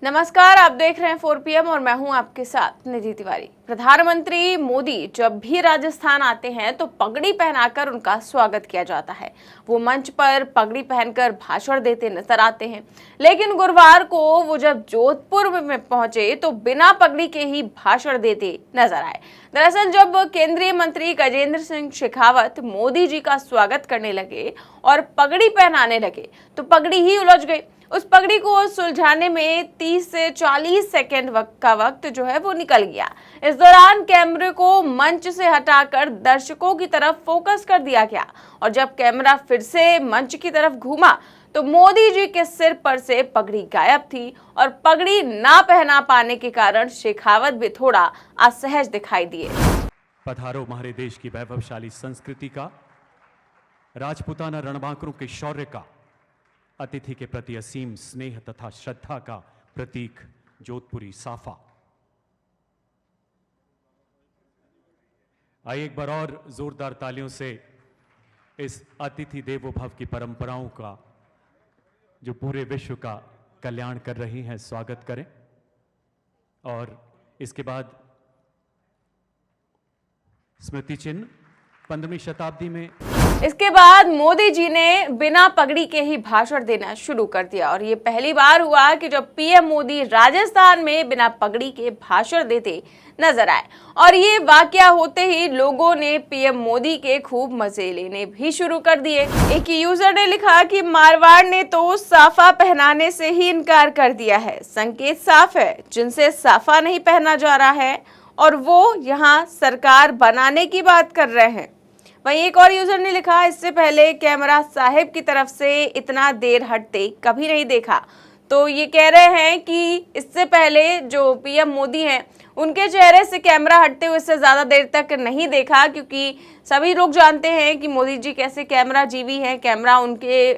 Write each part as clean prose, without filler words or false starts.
नमस्कार, आप देख रहे हैं 4 PM और मैं हूं आपके साथ निधि तिवारी। प्रधानमंत्री मोदी जब भी राजस्थान आते हैं तो पगड़ी पहनाकर उनका स्वागत किया जाता है। वो मंच पर पगड़ी पहनकर भाषण देते नजर आते हैं, लेकिन गुरुवार को वो जब जोधपुर में पहुंचे तो बिना पगड़ी के ही भाषण देते नजर आए। दरअसल जब केंद्रीय मंत्री गजेंद्र सिंह शेखावत मोदी जी का स्वागत करने लगे और पगड़ी पहनाने लगे तो पगड़ी ही उलझ गई। उस पगड़ी को सुलझाने में 30 से 40 सेकेंड का वक्त जो है वो निकल गया। इस दौरान कैमरे को मंच से हटाकर दर्शकों की तरफ फोकस कर दिया गया और जब कैमरा फिर से मंच की तरफ घूमा तो मोदी जी के सिर पर से पगड़ी गायब थी और पगड़ी ना पहना पाने के कारण शेखावत भी थोड़ा असहज दिखाई दिए। पधारो हमारे देश की वैभवशाली संस्कृति का, राजपूताना रणबांकुरों के शौर्य का, अतिथि के प्रति असीम स्नेह तथा श्रद्धा का प्रतीक जोधपुरी साफा। आइए एक बार और जोरदार तालियों से इस अतिथि देवो भव की परंपराओं का जो पूरे विश्व का कल्याण कर रही हैं स्वागत करें। और इसके बाद स्मृति चिन्ह 15वीं शताब्दी में। इसके बाद मोदी जी ने बिना पगड़ी के ही भाषण देना शुरू कर दिया और ये पहली बार हुआ कि जब पीएम मोदी राजस्थान में बिना पगड़ी के भाषण देते नजर आए। और ये वाकया होते ही लोगों ने पीएम मोदी के खूब मजे लेने भी शुरू कर दिए। एक यूजर ने लिखा कि मारवाड़ ने तो साफा पहनाने से ही इनकार कर दिया है। संकेत साफ है, जिनसे साफा नहीं पहना जा रहा है और वो यहाँ सरकार बनाने की बात कर रहे हैं। वहीं एक और यूजर ने लिखा, इससे पहले कैमरा साहिब की तरफ से इतना देर हटते कभी नहीं देखा। तो ये कह रहे हैं कि इससे पहले जो पीएम मोदी हैं उनके चेहरे से कैमरा हटते हुए इससे ज्यादा देर तक नहीं देखा, क्योंकि सभी लोग जानते हैं कि मोदी जी कैसे कैमरा जीवी हैं। कैमरा उनके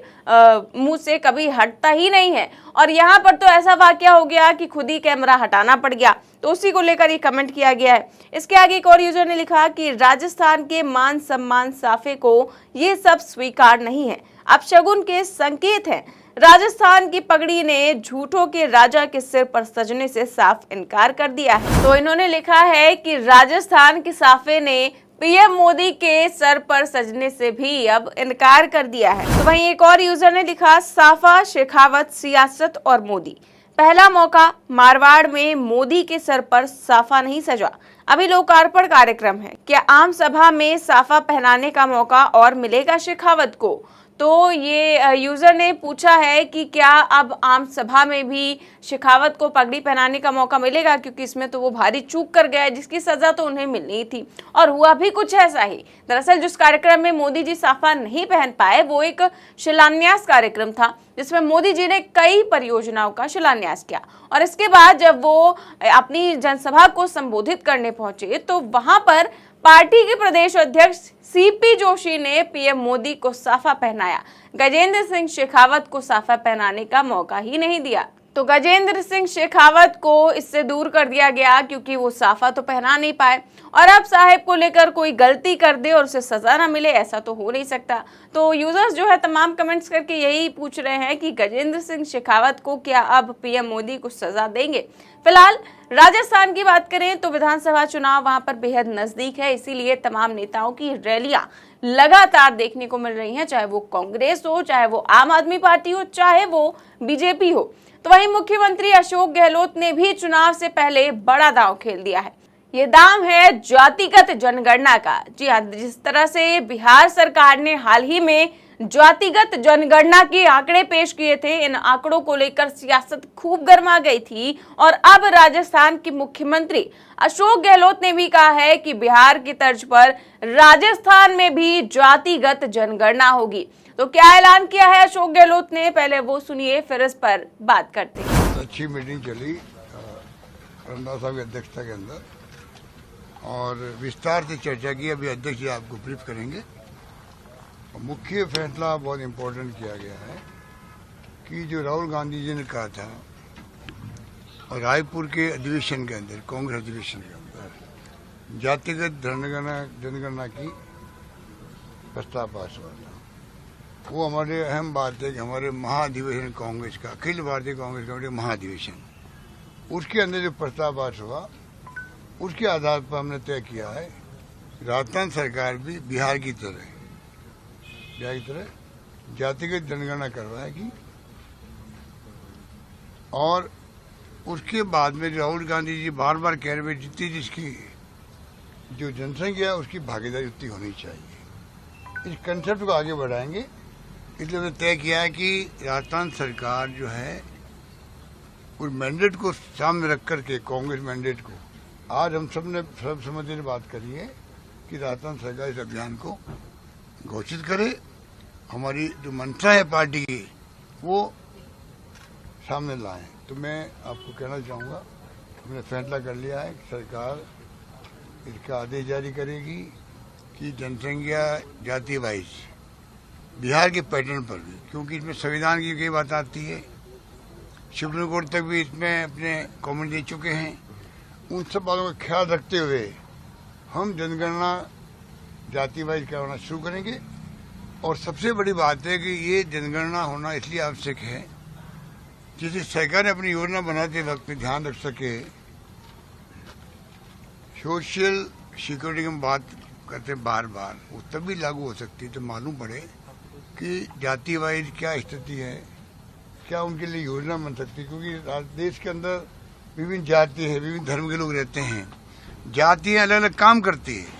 मुंह से कभी हटता ही नहीं है और यहाँ पर तो ऐसा वाकया हो गया कि खुद ही कैमरा हटाना पड़ गया। तो उसी को लेकर ये कमेंट किया गया है। इसके आगे एक और यूजर ने लिखा कि राजस्थान के मान सम्मान साफे को ये सब स्वीकार नहीं है, अपशगुन के संकेत हैं। राजस्थान की पगड़ी ने झूठों के राजा के सिर पर सजने से साफ इनकार कर दिया है। तो इन्होंने लिखा है कि राजस्थान के साफे ने पीएम मोदी के सर पर सजने से भी अब इनकार कर दिया है। तो वहीं एक और यूजर ने लिखा, साफा शेखावत सियासत और मोदी, पहला मौका मारवाड़ में मोदी के सर पर साफा नहीं सजा, अभी लोकार्पण कार्यक्रम है, क्या आम सभा में साफा पहनाने का मौका और मिलेगा शेखावत को? तो ये यूजर ने पूछा है कि क्या अब आम सभा में भी शेखावत को पगड़ी पहनाने का मौका मिलेगा, क्योंकि इसमें तो वो भारी चूक कर गए जिसकी सजा तो उन्हें मिलनी थी और हुआ भी कुछ ऐसा ही। दरअसल जिस कार्यक्रम में मोदी जी साफा नहीं पहन पाए वो एक शिलान्यास कार्यक्रम था, जिसमें मोदी जी ने कई परियोजनाओं का शिलान्यास किया और इसके बाद जब वो अपनी जनसभा को संबोधित करने पहुंचे तो वहां पर पार्टी के प्रदेश अध्यक्ष सीपी जोशी ने पीएम मोदी को साफा पहनाया, गजेंद्र सिंह शेखावत को साफा पहनाने का मौका ही नहीं दिया। तो गजेंद्र सिंह शेखावत को इससे दूर कर दिया गया क्योंकि वो साफा तो पहना नहीं पाए और अब साहिब को लेकर कोई गलती कर दे और उसे सजा ना मिले, ऐसा तो हो नहीं सकता। तो यूजर्स जो है तमाम कमेंट्स करके यही पूछ रहे हैं कि गजेंद्र सिंह शेखावत को क्या अब पीएम मोदी को सजा देंगे। फिलहाल राजस्थान की बात करें तो विधानसभा चुनाव वहां पर बेहद नजदीक है, इसीलिए तमाम नेताओं की रैलियां लगातार देखने को मिल रही हैं, चाहे वो कांग्रेस हो, चाहे वो आम आदमी पार्टी हो, चाहे वो बीजेपी हो। तो वहीं मुख्यमंत्री अशोक गहलोत ने भी चुनाव से पहले बड़ा दांव खेल दिया है। ये दांव है जातिगत जनगणना का। जी हाँ, जिस तरह से बिहार सरकार ने हाल ही में जातिगत जनगणना के आंकड़े पेश किए थे, इन आंकड़ों को लेकर सियासत खूब गर्मा गई थी और अब राजस्थान के मुख्यमंत्री अशोक गहलोत ने भी कहा है कि बिहार की तर्ज पर राजस्थान में भी जातिगत जनगणना होगी। तो क्या ऐलान किया है अशोक गहलोत ने, पहले वो सुनिए फिर इस पर बात करते हैं। अच्छी मीटिंग चली रंधावा साहब की अध्यक्षता के अंदर और विस्तार से चर्चा की। अभी अध्यक्ष जी आपको ब्रीफ करेंगे। मुख्य फैसला बहुत इम्पोर्टेंट किया गया है कि जो राहुल गांधी जी ने कहा था और रायपुर के अधिवेशन के अंदर, कांग्रेस अधिवेशन के अंदर जातिगत जनगणना की प्रस्ताव पास हुआ था, वो हमारे अहम बात है कि हमारे महाधिवेशन कांग्रेस का, अखिल भारतीय कांग्रेस कमेटी महाधिवेशन उसके अंदर जो प्रस्ताव पास हुआ उसके आधार पर हमने तय किया है राजस्थान सरकार भी बिहार की तरह जातिगत जनगणना करवाएगी और उसके बाद में जो राहुल गांधी जी बार बार कह रहे जितनी जिसकी जो जनसंख्या है उसकी भागीदारी उतनी होनी चाहिए, इस कंसेप्ट को आगे बढ़ाएंगे। इसलिए हमने तय किया है कि राजस्थान सरकार जो है उस मैंडेट को सामने रख करके कांग्रेस मैंडेट को आज हम सब ने सर्वसम्मति से बात करी है कि राजस्थान सरकार इस अभियान को घोषित करे। हमारी जो मंशा है पार्टी की वो सामने लाएं। तो मैं आपको कहना चाहूँगा हमने फैसला कर लिया है कि सरकार इसका आदेश जारी करेगी कि जनसंख्या जाति वाइज बिहार के पैटर्न पर भी, क्योंकि इसमें संविधान की कई बात आती है, सुप्रीम कोर्ट तक भी इसमें अपने कमेंट दे चुके हैं, उन सब बातों का ख्याल रखते हुए हम जनगणना जाति वाइज करवाना शुरू करेंगे। और सबसे बड़ी बात है कि ये जनगणना होना इसलिए आवश्यक है जिससे सरकार ने अपनी योजना बनाते वक्त ध्यान रख सके। सोशल सिक्योरिटी की बात करते बार बार वो तभी लागू हो सकती है तो मालूम पड़े कि जाति वाइज क्या स्थिति है, क्या उनके लिए योजना बन सकती है, क्योंकि देश के अंदर विभिन्न जाति है, विभिन्न धर्म के लोग रहते हैं, जातियां अलग अलग काम करती है।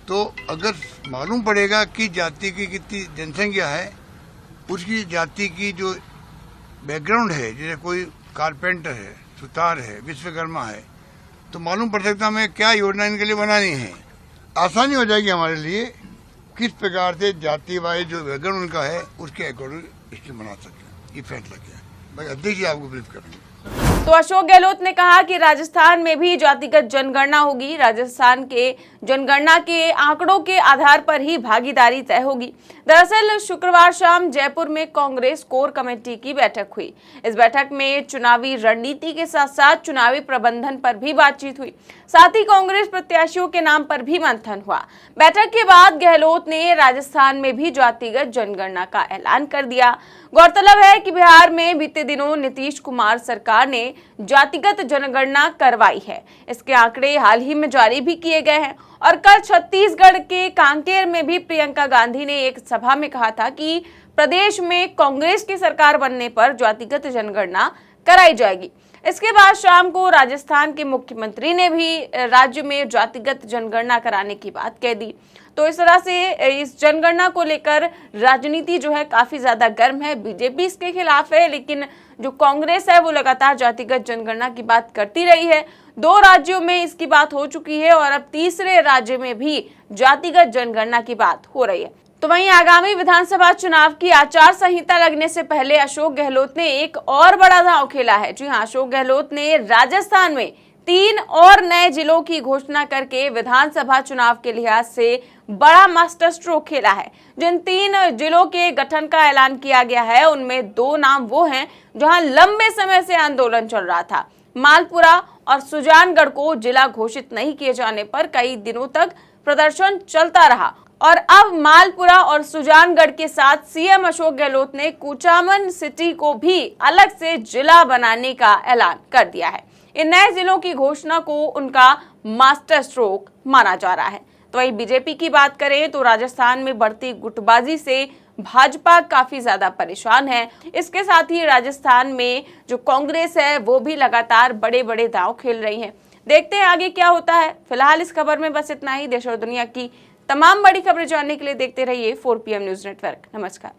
तो अगर मालूम पड़ेगा कि जाति की कितनी जनसंख्या है, उसकी जाति की जो बैकग्राउंड है, जैसे कोई कारपेंटर है, सुतार है, विश्वकर्मा है, तो मालूम पड़ सकता हमें क्या योजना इनके लिए बनानी है। आसानी हो जाएगी हमारे लिए किस प्रकार से जाति वाइज जो बैकग्राउंड उनका है उसके अकॉर्डिंग इसकी बना सकें। ये फैसला किया भाई अध्यक्ष जी आपको ब्रीफ करेंगे। तो अशोक गहलोत ने कहा कि राजस्थान में भी जातिगत जनगणना होगी। राजस्थान के जनगणना के आंकड़ों के आधार पर ही भागीदारी तय होगी। दरअसल शुक्रवार शाम जयपुर में कांग्रेस कोर कमेटी की बैठक हुई। इस बैठक में चुनावी रणनीति के साथ साथ चुनावी प्रबंधन पर भी बातचीत हुई। साथ ही कांग्रेस प्रत्याशियों के नाम पर भी मंथन हुआ। बैठक के बाद गहलोत ने राजस्थान में भी जातिगत जनगणना का ऐलान कर दिया। गौरतलब है कि बिहार में बीते दिनों नीतीश कुमार सरकार ने जातिगत जनगणना करवाई है। इसके आंकड़े हाल ही में जारी भी किए गए हैं और कल छत्तीसगढ़ के कांकेर में भी प्रियंका गांधी ने एक सभा में कहा था कि प्रदेश में कांग्रेस की सरकार बनने पर जातिगत जनगणना कराई जाएगी। इसके बाद शाम को राजस्थान के मुख्यमंत्री ने भी राज्य में जातिगत जनगणना कराने की बात कह दी। तो इस तरह से इस जनगणना को लेकर राजनीति जो है काफी ज्यादा गर्म है। बीजेपी इसके खिलाफ है, लेकिन जो कांग्रेस है वो लगातार जातिगत जनगणना की बात करती रही है। 2 राज्यों में इसकी बात हो चुकी है और अब तीसरे राज्य में भी जातिगत जनगणना की बात हो रही है। तो वहीं आगामी विधानसभा चुनाव की आचार संहिता लगने से पहले अशोक गहलोत ने एक और बड़ा दांव खेला है। जी हां, अशोक गहलोत ने राजस्थान में 3 और नए जिलों की घोषणा करके विधानसभा चुनाव के लिहाज से बड़ा मास्टर स्ट्रोक खेला है। जिन 3 जिलों के गठन का ऐलान किया गया है उनमें 2 नाम वो हैं जहां लंबे समय से आंदोलन चल रहा था। मालपुरा और सुजानगढ़ को जिला घोषित नहीं किए जाने पर कई दिनों तक प्रदर्शन चलता रहा और अब मालपुरा और सुजानगढ़ के साथ सीएम अशोक गहलोत ने कुचामन सिटी को भी अलग से जिला बनाने का ऐलान कर दिया है। इन नए जिलों की घोषणा को उनका मास्टर स्ट्रोक माना जा रहा है। तो वहीं बीजेपी की बात करें तो राजस्थान में बढ़ती गुटबाजी से भाजपा काफी ज्यादा परेशान है। इसके साथ ही राजस्थान में जो कांग्रेस है वो भी लगातार बड़े बड़े दांव खेल रही है। देखते हैं आगे क्या होता है। फिलहाल इस खबर में बस इतना ही। देश और दुनिया की तमाम बड़ी खबरें जानने के लिए देखते रहिए 4 PM न्यूज नेटवर्क। नमस्कार।